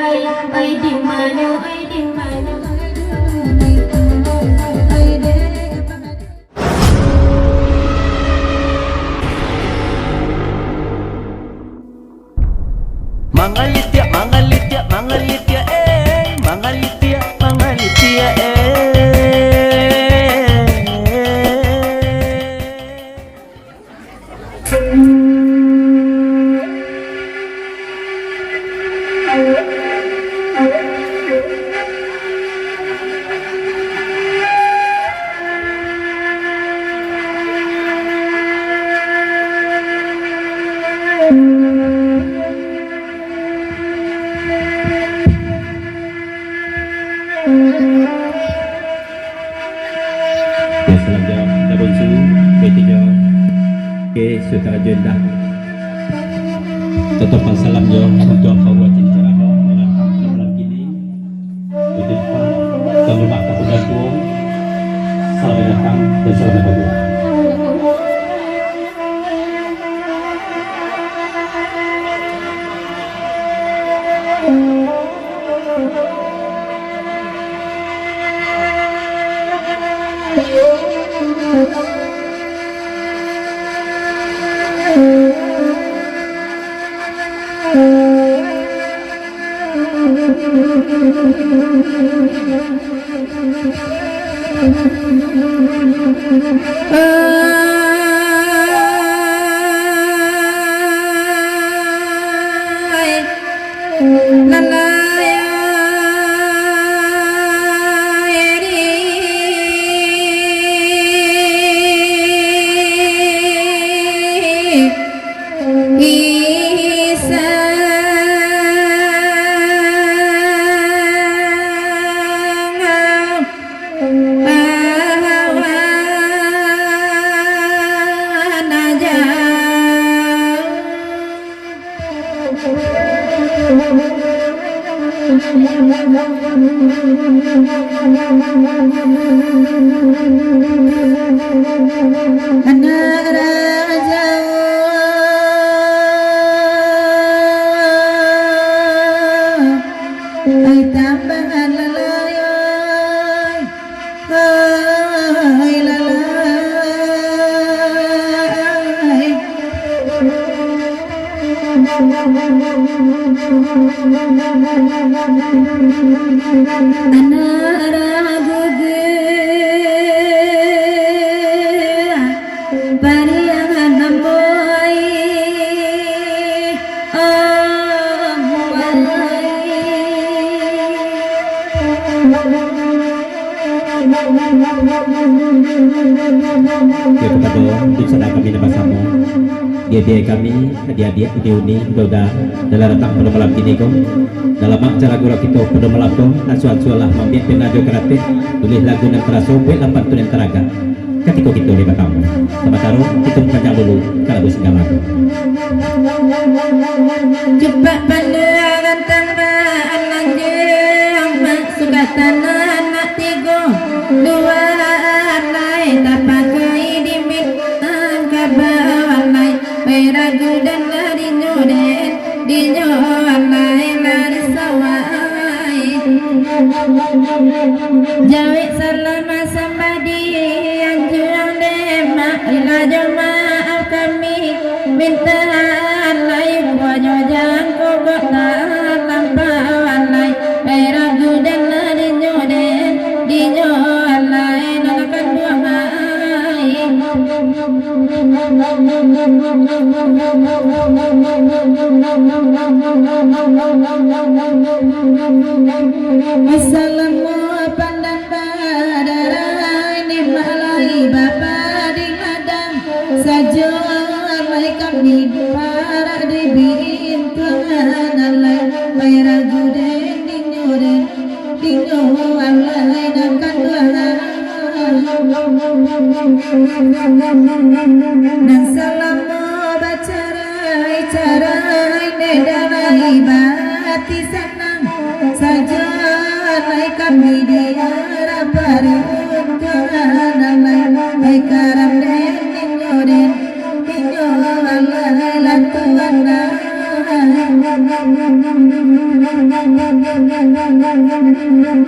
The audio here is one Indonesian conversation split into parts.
ai di mana Mangalitia, mangalitia, mangalitia, mangalitia, mangalitia, Ya, salam jawab kita bonsu B3 Oke, saudara jenda Totopan salam jawab untuk Allah cincara dengan bulan gini di depan dan rumah kepada Tuhan. Selamat datang dan selamat datang. Ya kepada untuk saudara kami bersama dia kami adik-adik ini udah dalam datang pada malam ini kau dalam acara guru kita pada malam tu asuh-asuh mambit penajo kreatif tulis lagu dan terasa buat lapan tu yang teraga ketika kita di batang sama taruh kita panjang dulu kalau segala cepat pandangan tangan lanjang sudah tanah anak tiga dua alai tak pakai dimit kabalai ragu dan lari nyoden dinyo alai lari sawai jawit selama sambadi yang juang demak ila jamaah kami minta alai buahnya jangan kogok lampau alai ragu dan lari nyoden dinyo alai nanakan buah mai Assalamu pandan badarai ni malai bapa di madang saja alai kami para di bintangan alai bayar guden dinyo alai nakan dan salamu bacarai nedarai bati senang saja alai kami diara baruntungan alai karam dinyo alai lantuan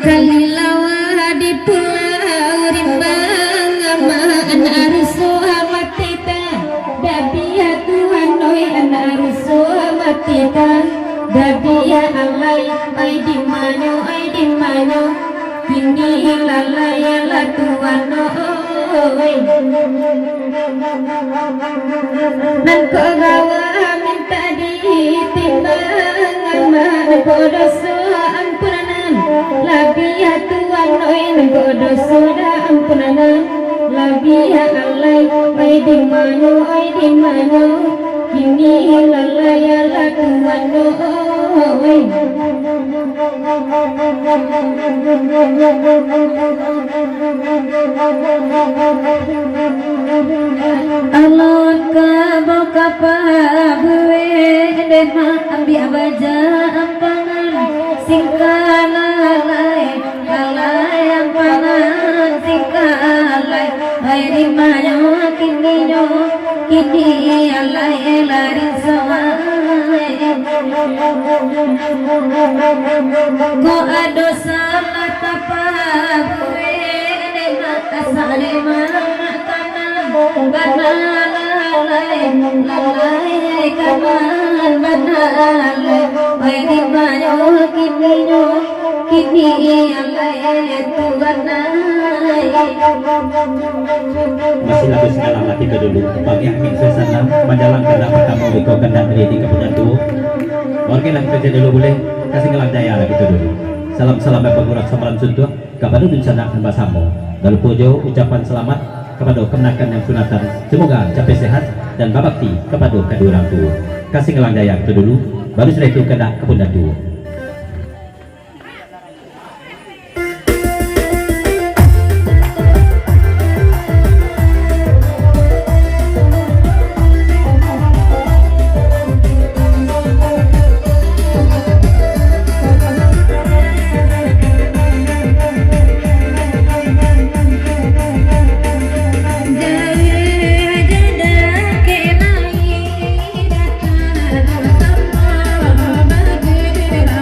Kalilawa di pulau rimbang amaan aruso amatita Dabia Tuhan oi an aruso amatita Dabia alay ay di manyo Kini lalaya la Tuhan oi Nan kagawa minta ditimbang amaan podoso ampuranan Labia Tuhan oi nan podoso da ampuranan Labia alay ay di manyo Kini lalaya la Tuhan oi Alon ka boka pa buwe dema ambi abaja ampangan singkalai ampangan singkalai ay di manyo kini alai lari sawai ko ado salah tapa buwe dema asale makanan banalai kaman banalai ay di manyo kini alai tuanai masih lagu segala lagi ke dulu bagi amin suasana menjalang kena pertama wiko kena di kemudian dulu warga lagi kerja dulu boleh kasih ngelang daya lagi ke dulu salam pengurat samaran suntuh kepada dunsana dan basamo lalu pujo ucapan selamat kepada kemenakan yang sunatan semoga capai sehat dan babakti kepada kedua orang tua kasih ngelang daya ke dulu baru setelah itu kena kemudian dulu Jaya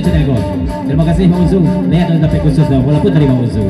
Ceneko. Terima kasih Bang Uzu. Lihat dan sampai khusus dong, walaupun dari Bang Uzu.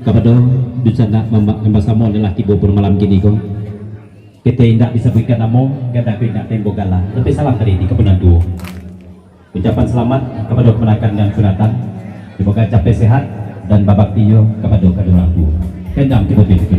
Kepada dusana membasamo adalah tibo pun malam gini kong kita tidak bisa berikan namo kita tidak tembok galah tapi salam tadi di kebenaran duo ucapan selamat kepada kemenakan dan sunatan semoga capai sehat dan babak tiyo kepada kedua duo kendam tiba-tiba.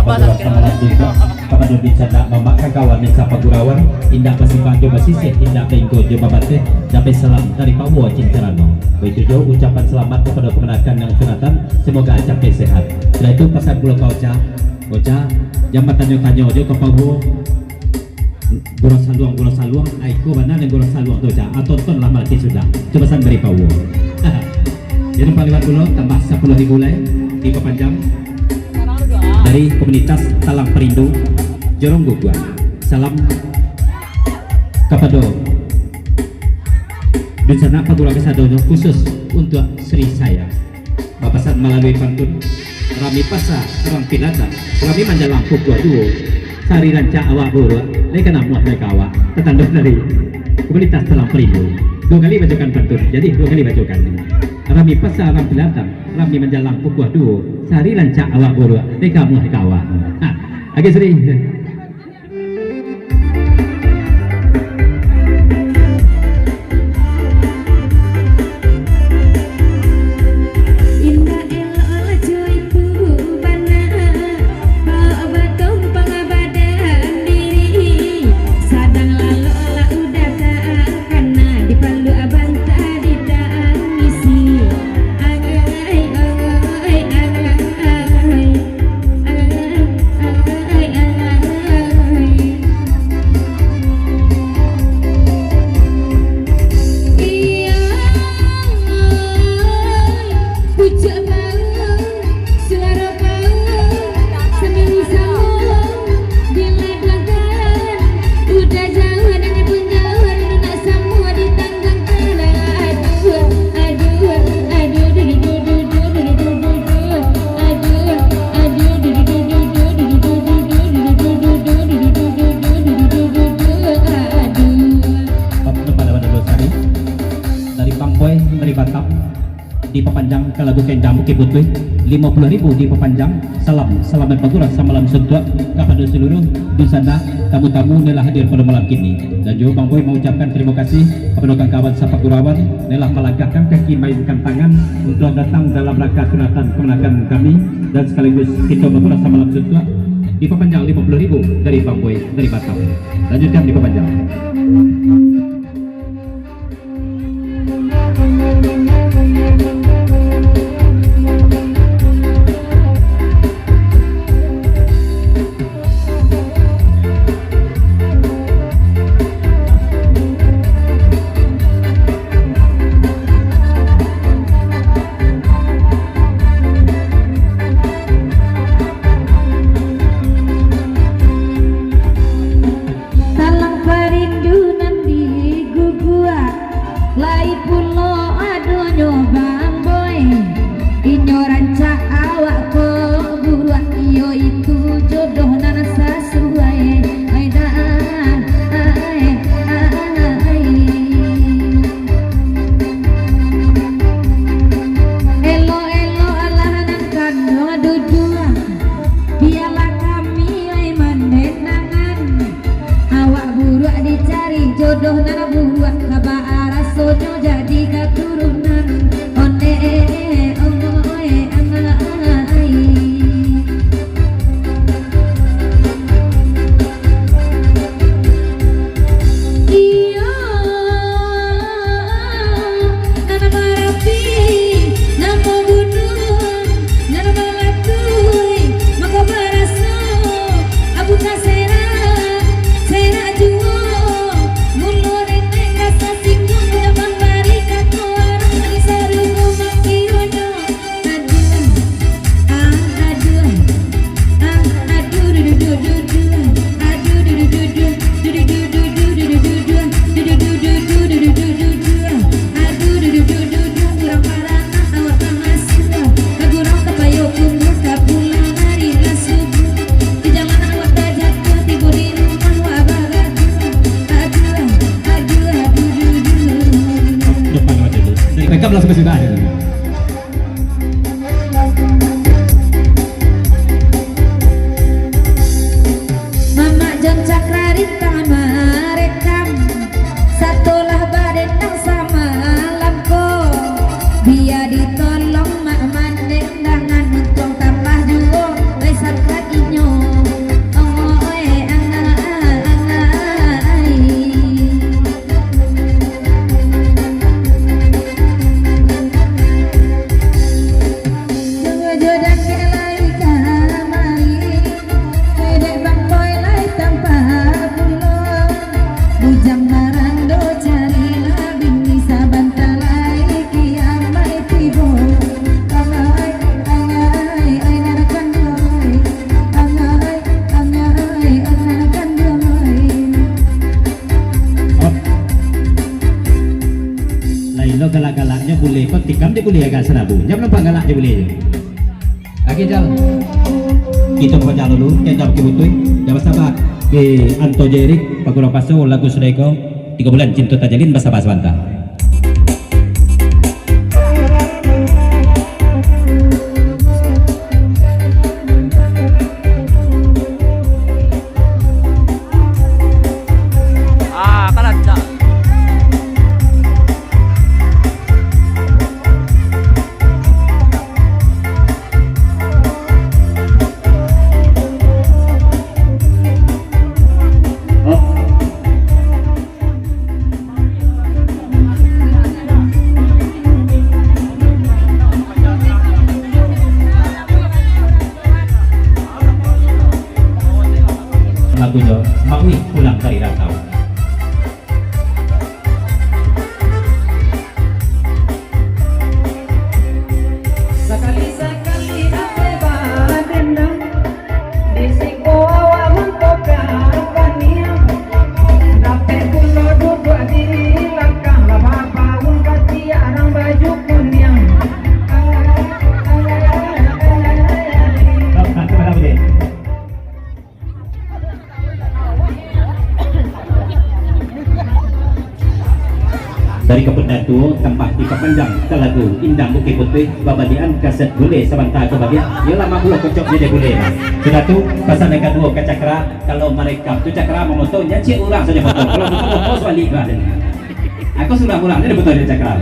Pagurawan samalam juga kepada bicara memakai kawan yang sapa gurawan indah pasimpang coba sisih indah pengko coba bate sampai salam dari Pak Wo Cintarano. Begitu jauh ucapan selamat kepada kemenakan yang sunatan, semoga acapnya sehat. Setelah itu pesan pulau kauca jangan tanyo-tanyo jo ke Pak Wo Goro saluang aiku mana yang goro saluang tuh cah tonton lah malah sudah coba san dari Pak Wo. Jadi paliwat pulau tambah 10.000 leh di Panjang dari komunitas Talang Perindu Jorong Gugua. Salam kepada Dunsana Pagura Kesadono khusus untuk Sri saya Bapasan melalui pantun Rami Pasa Rang Pinata Rami Manjalang Pukua Duo Sari Ranca Awak Buru Mereka namuat mereka awak tetanduk dari komunitas Talang Perindu. 2 kali bacakan pantun, jadi 2 kali bacakan. Rami Pasa Rang Pinata Rami Manjalang Pukua Duo Sari Ranca Awak Buru Mereka namuat mereka awak. Agak sering di Pepanjang ke lagu Kendam Kibutwe 50.000 di Pepanjang. Salam berpagura samalam sentuh kepada seluruh Dusana tamu-tamu nelah hadir pada malam kini. Dan juga Bang Boy mengucapkan terima kasih kepada kawan Sapa Gurawan nelah melangkahkan kaki mainkan tangan untuk datang dalam rangka sunatan kemenakan kami dan sekaligus kita berpagura samalam sentuh di Pepanjang 50.000 dari Bang Boy dari Batam. Lanjutkan di Pepanjang. Jodoh nana buat kabar rasonya jadi keturunan onde omoe angai iyo nana marapi namo gunung nana malatui maka baraso abu kasera sera juo langsung ke sudah. Mama Jon Cakrarita merekam satulah badan yang sama lamko biar ditolong mak mandeng dengan untung tambah juo besar kakinya tikam dia boleh agak serabu. Jangan nampak galak dia boleh. Okey jal. Kita baca dulu yang jam kibutui. Jangan sabar. Ke Anto Jerik Pagurang Paso lagu Sudeko 3 bulan cinta tajalin bahasa bahasa bantah. Lagunya Maui pulang dari rantau. Sekali-sekali dapat dendam disiko awak mengkokar paniam dapat kulo duduk di belakang lapa kati arang baju kuning. Dari Kependatu tempat di kepanjang ke lagu Indah Bukit Putih babadian kaset boleh sebentar kebagian ya lama pula kocok jadi boleh sudah tu pasal yang kedua ke cakra kalau mereka tu cakra memotonya cik orang saja foto kalau foto sebalik lah aku sudah pulang dia betul dia cakra.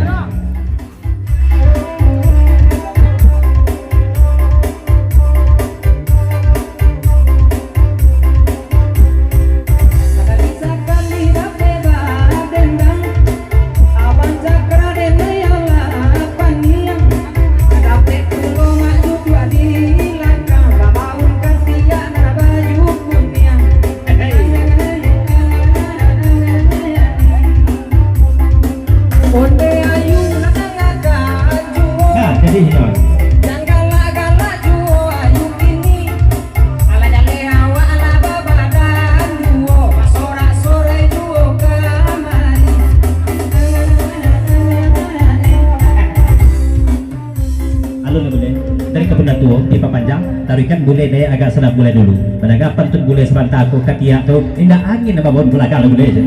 Dari Kependatu pipa panjang tarikan boleh daya agak sedap boleh dulu menanggapan pantun boleh sebentar aku katiak tu indah angin apa pun belakang boleh je.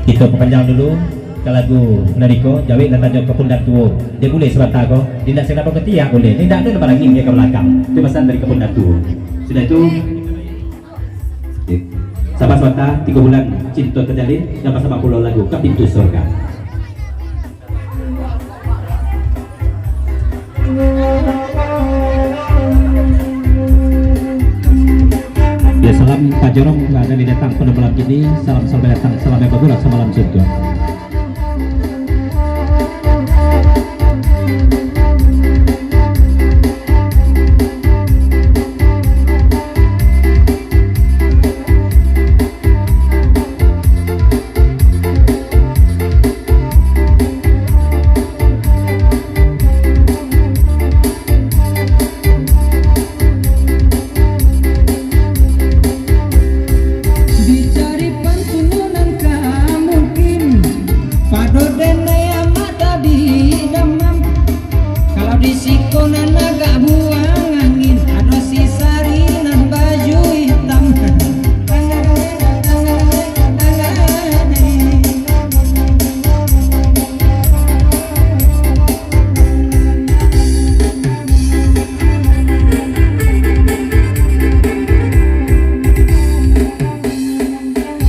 Kita perpanjang dulu ke lagu Nariko Jawi dan Tanjung Kependatu dia boleh sebentar aku tidak senapa ketiak boleh tidak ada lepas angin dia ke belakang itu pesan dari Kependatu. Sudah itu sahabat swasta 3 bulan cinta terjalin dan bersama pulau lagu ke pintu surga. Ya salam Pak Jorong nggak ada datang pada malam ini salam sampai datang salam yang bergurau semalam suntuk.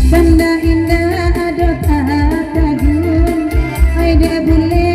Benda indah ada tak tagun, hai dia boleh